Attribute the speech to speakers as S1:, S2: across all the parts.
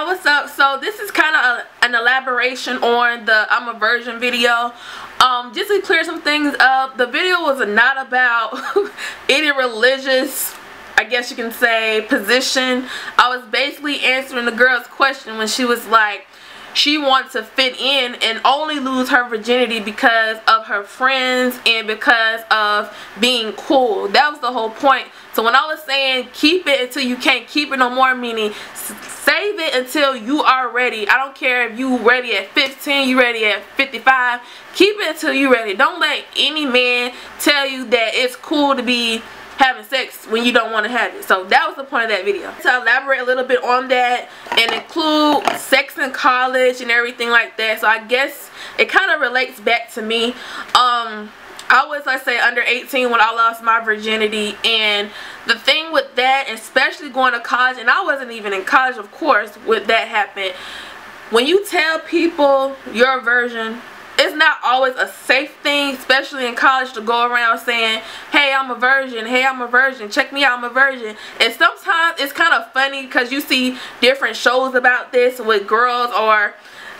S1: what's up? So this is kind of an elaboration on the I'm a virgin video. Just to clear some things up, the video was not about any religious, I guess you can say, position. I was basically answering the girl's question when she was like, she wants to fit in and only lose her virginity because of her friends and because of being cool. That was the whole point. So when I was saying keep it until you can't keep it no more, meaning save it until you are ready. I don't care if you ready at 15, you ready at 55. Keep it until you ready. Don't let any man tell you that it's cool to be having sex when you don't want to have it. So that was the point of that video. To elaborate a little bit on that and include sex in college and everything like that. So I guess it kind of relates back to me. I was, let's say, under 18 when I lost my virginity, and the thing with that, especially going to college, and I wasn't even in college, of course, when that happened. When you tell people you're a virgin, it's not always a safe thing, especially in college, to go around saying, hey, I'm a virgin, hey, I'm a virgin, check me out, I'm a virgin. And sometimes it's kind of funny because you see different shows about this with girls, or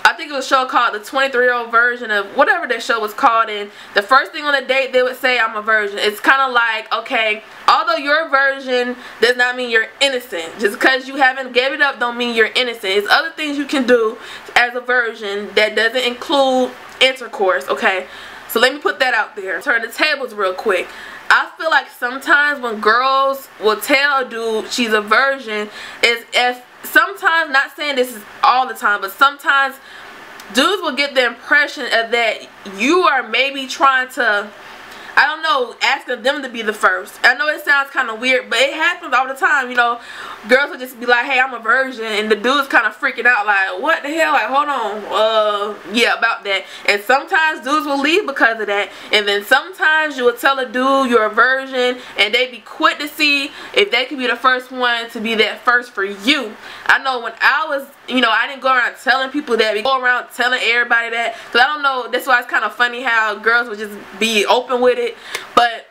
S1: I think it was a show called The 23-Year-Old Version of whatever that show was called, and the first thing on the date they would say, I'm a virgin. It's kind of like, okay, although you're a virgin does not mean you're innocent. Just because you haven't gave it up don't mean you're innocent. It's other things you can do as a virgin that doesn't include intercourse, okay? So let me put that out there. Turn the tables real quick. I feel like sometimes when girls will tell a dude she's a virgin, is if sometimes, not saying this is all the time, but sometimes dudes will get the impression of that you are maybe trying to, I don't know, asking them to be the first. I know it sounds kind of weird, but it happens all the time. You know, girls will just be like, hey, I'm a virgin, and the dude's kind of freaking out like, what the hell, like, hold on, yeah, about that. And sometimes dudes will leave because of that, and then sometimes you will tell a dude you're a virgin, and they be quick to see if they could be the first one to be that first for you. I know when I was, you know, I didn't go around telling people that. We go around telling everybody that, because I don't know, that's why it's kind of funny how girls would just be open with it. But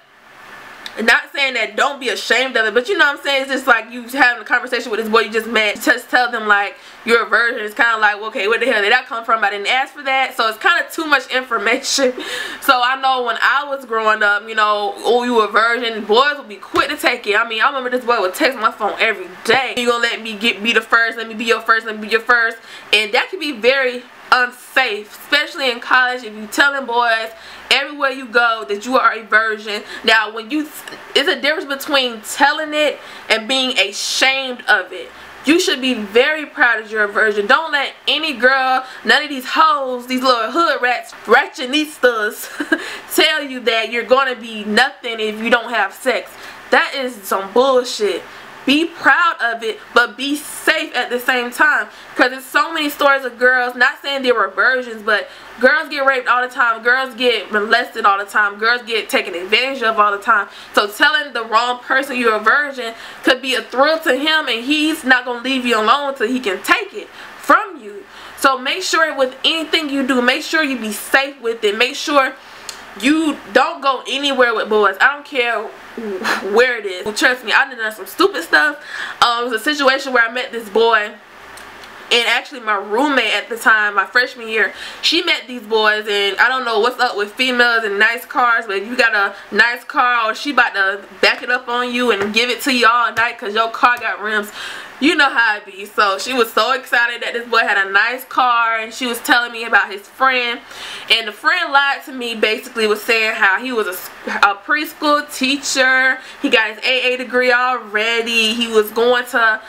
S1: not saying that don't be ashamed of it, but you know what I'm saying, it's just like you having a conversation with this boy you just met, just tell them like you're a virgin. It's kind of like, okay, where the hell did that come from? I didn't ask for that. So it's kind of too much information. So I know when I was growing up, you know, oh, you a virgin, boys would be quick to take it. I mean, I remember this boy would text my phone every day, you gonna let me be the first, let me be your first, let me be your first. And that can be very unsafe, especially in college, if you telling boys everywhere you go that you are a virgin. Now when you, it's a difference between telling it and being ashamed of it. You should be very proud that you're a virgin. Don't let any girl, none of these hoes, these little hood rats, ratchanistas tell you that you're going to be nothing if you don't have sex. That is some bullshit. Be proud of it, but be safe at the same time. Because there's so many stories of girls, not saying they were virgins, but girls get raped all the time. Girls get molested all the time. Girls get taken advantage of all the time. So telling the wrong person you're a virgin could be a thrill to him, and he's not going to leave you alone until he can take it from you. So make sure with anything you do, make sure you be safe with it. Make sure you don't go anywhere with boys. I don't care where it is. Well, trust me, I done some stupid stuff. It was a situation where I met this boy, and actually my roommate at the time, my freshman year, she met these boys, and I don't know what's up with females and nice cars, but if you got a nice car, or she about to back it up on you and give it to you all night because your car got rims, you know how it be. So she was so excited that this boy had a nice car, and she was telling me about his friend, and the friend lied to me, basically was saying how he was a preschool teacher, he got his AA degree already, he was going to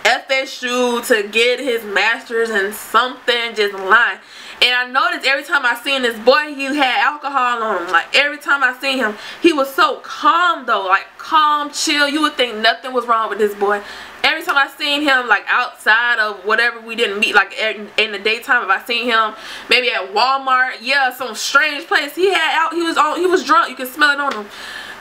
S1: FSU to get his master's in something, just lying. And I noticed every time I seen this boy, he had alcohol on him. Like every time I seen him, he was so calm though, like calm, chill. You would think nothing was wrong with this boy. Every time I seen him, like outside of whatever we didn't meet, like in the daytime, if I seen him maybe at Walmart, yeah, some strange place, he was drunk. You can smell it on him.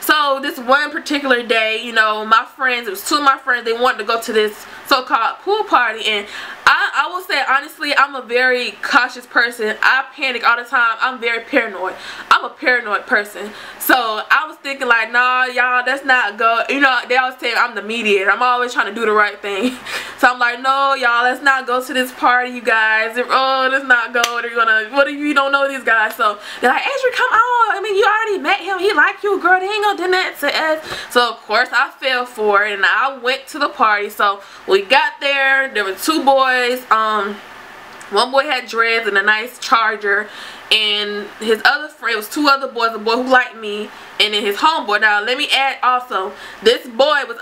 S1: So this one particular day, you know, my friends, it was two of my friends, they wanted to go to this so-called pool party. And I will say honestly, I'm a very cautious person. I panic all the time. I'm very paranoid. I'm a paranoid person. So I was thinking like, nah, y'all, that's not go. You know, they always say I'm the mediator. I'm always trying to do the right thing. So I'm like, no, y'all, let's not go to this party, you guys. Oh, let's not go. They're gonna, what if you don't know these guys? So they're like, Adria, come on. I mean, you already met him. He like you, girl. They ain't gonna do that to us. So of course I fell for it and I went to the party. So we got there. There were two boys. One boy had dreads and a nice charger, and his other friend, it was two other boys, a boy who liked me, and then his homeboy. Now let me add also, this boy was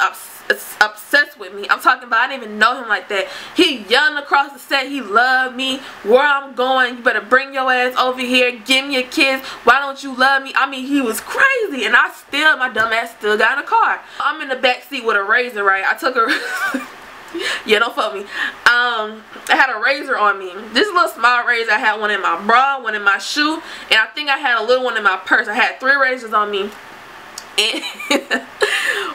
S1: obsessed with me. I'm talking about, I didn't even know him like that. He yelling across the set, he loved me, where I'm going, you better bring your ass over here, give me a kiss, why don't you love me? I mean, he was crazy, and my dumb ass still got in a car. I'm in the back seat with a razor, right? I took a yeah, don't fuck me. I had a razor on me. This little small razor. I had one in my bra, one in my shoe, and I think I had a little one in my purse. I had 3 razors on me. And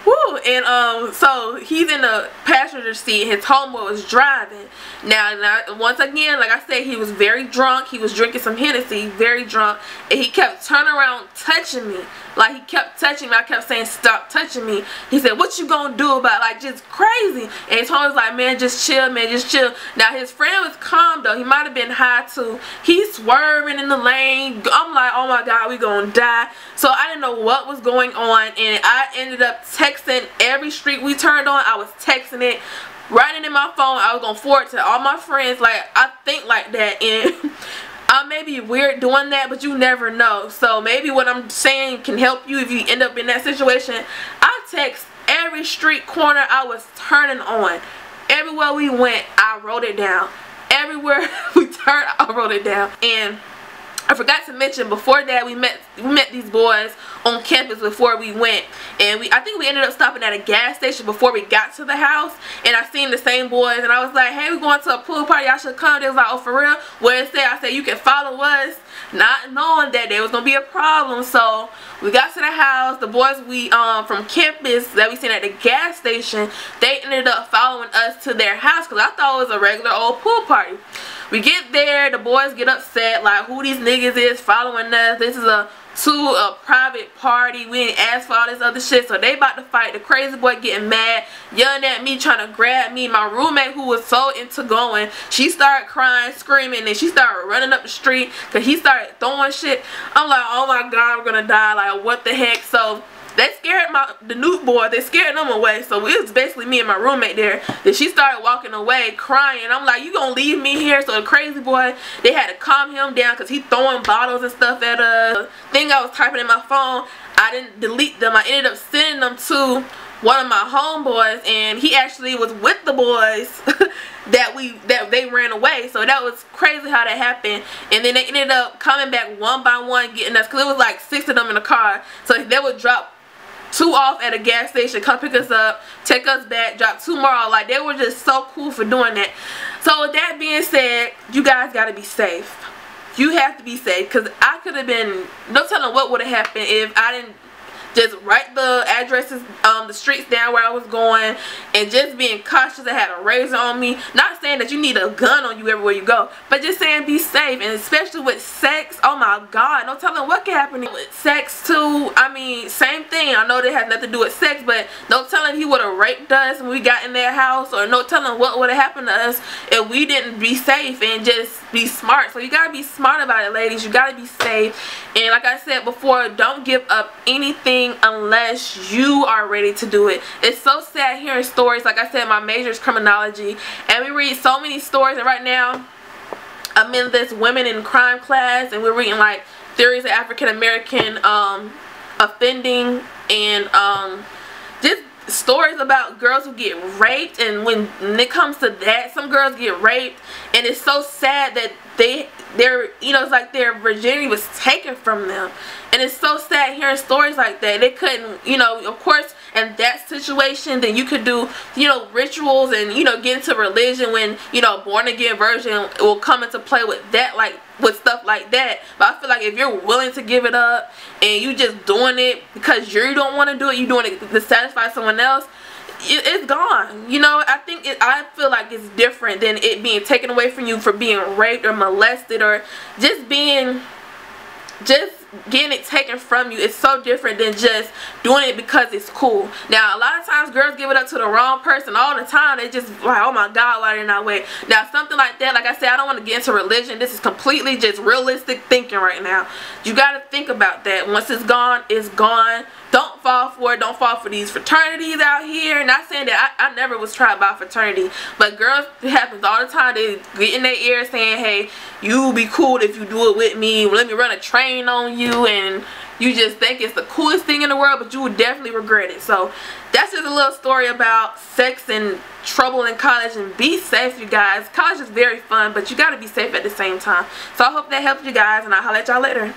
S1: woo, and so he's in the passenger seat. His homeboy was driving. Now once again, like I said, he was very drunk. He was drinking some Hennessy, very drunk, and he kept turning around touching me. Like, he kept touching me. I kept saying, stop touching me. He said, what you gonna do about it? Like, just crazy. And his homie was like, man, just chill, man, just chill. Now, his friend was calm, though. He might have been high, too. He's swerving in the lane. I'm like, oh, my God, we gonna die. So, I didn't know what was going on. And I ended up texting every street we turned on. I was texting it, writing in my phone. I was gonna forward to all my friends. Like, I think like that. And I may be weird doing that, but you never know. So maybe what I'm saying can help you if you end up in that situation. I text every street corner I was turning on. Everywhere we went, I wrote it down. Everywhere we turned, I wrote it down. And I forgot to mention, before that we met these boys on campus before we went, and I think we ended up stopping at a gas station before we got to the house, and I seen the same boys, and I was like, hey, we going to a pool party, y'all should come. They was like, oh, for real? Where it said, I said, you can follow us, not knowing that there was gonna be a problem. So we got to the house. The boys we from campus that we seen at the gas station, they ended up following us to their house, because I thought it was a regular old pool party. We get there, the boys get upset, like, who these niggas is following us? This is a private party. We didn't ask for all this other shit. So they about to fight. The crazy boy getting mad, yelling at me, trying to grab me. My roommate, who was so into going, she started crying, screaming, and she started running up the street because he started throwing shit. I'm like, oh my God, I'm gonna die. Like, what the heck? So they scared the new boy. They scared them away. So it was basically me and my roommate there. Then she started walking away, crying. I'm like, you gonna leave me here? So the crazy boy, they had to calm him down because he throwing bottles and stuff at us. Thing I was typing in my phone, I didn't delete them. I ended up sending them to one of my homeboys, and he actually was with the boys that they ran away. So that was crazy how that happened. And then they ended up coming back one by one, getting us, because it was like 6 of them in the car. So they would drop 2 off at a gas station, come pick us up, take us back, drop 2 more off. Like, they were just so cool for doing that. So with that being said, you guys got to be safe. You have to be safe, because I could have been, no telling what would have happened if I didn't just write the addresses, the streets down where I was going, and just being cautious. I had a razor on me. Not saying that you need a gun on you everywhere you go, but just saying be safe. And especially with sex, oh my God, no telling what can happen with sex too. I mean, same thing. I know that has nothing to do with sex, but no telling he would have raped us when we got in their house, or no telling what would have happened to us if we didn't be safe and just be smart. So you gotta be smart about it, ladies. You gotta be safe. And like I said before, don't give up anything unless you are ready to do it. It's so sad hearing stories. Like I said, my major is criminology, and we read so many stories. And right now I'm in this women in crime class, and we're reading like theories of African American offending, and just stories about girls who get raped. And when it comes to that, some girls get raped, and it's so sad that they're, you know, it's like their virginity was taken from them. And it's so sad hearing stories like that. They couldn't, you know, of course, in that situation, then you could do, you know, rituals and, you know, get into religion when, you know, born again version will come into play with that, like, with stuff like that. But I feel like if you're willing to give it up and you just doing it because you don't want to do it, you doing it to satisfy someone else, it's gone. You know, I feel like it's different than it being taken away from you for being raped or molested or just getting it taken from you. It's so different than just doing it because it's cool. Now, a lot of times girls give it up to the wrong person all the time. They just like, oh my God, why didn't I wait? Now, something like that, like I said, I don't want to get into religion. This is completely just realistic thinking right now. You got to think about that. Once it's gone, it's gone. Don't fall for it. Don't fall for these fraternities out here. Not saying that I never was tried by a fraternity, but girls, it happens all the time. They get in their ear saying, hey, you'll be cool if you do it with me. Let me run a train on you, and you just think it's the coolest thing in the world, but you would definitely regret it. So that's just a little story about sex and trouble in college. And be safe, you guys. College is very fun, but you got to be safe at the same time. So I hope that helped you guys, and I'll holler at y'all later.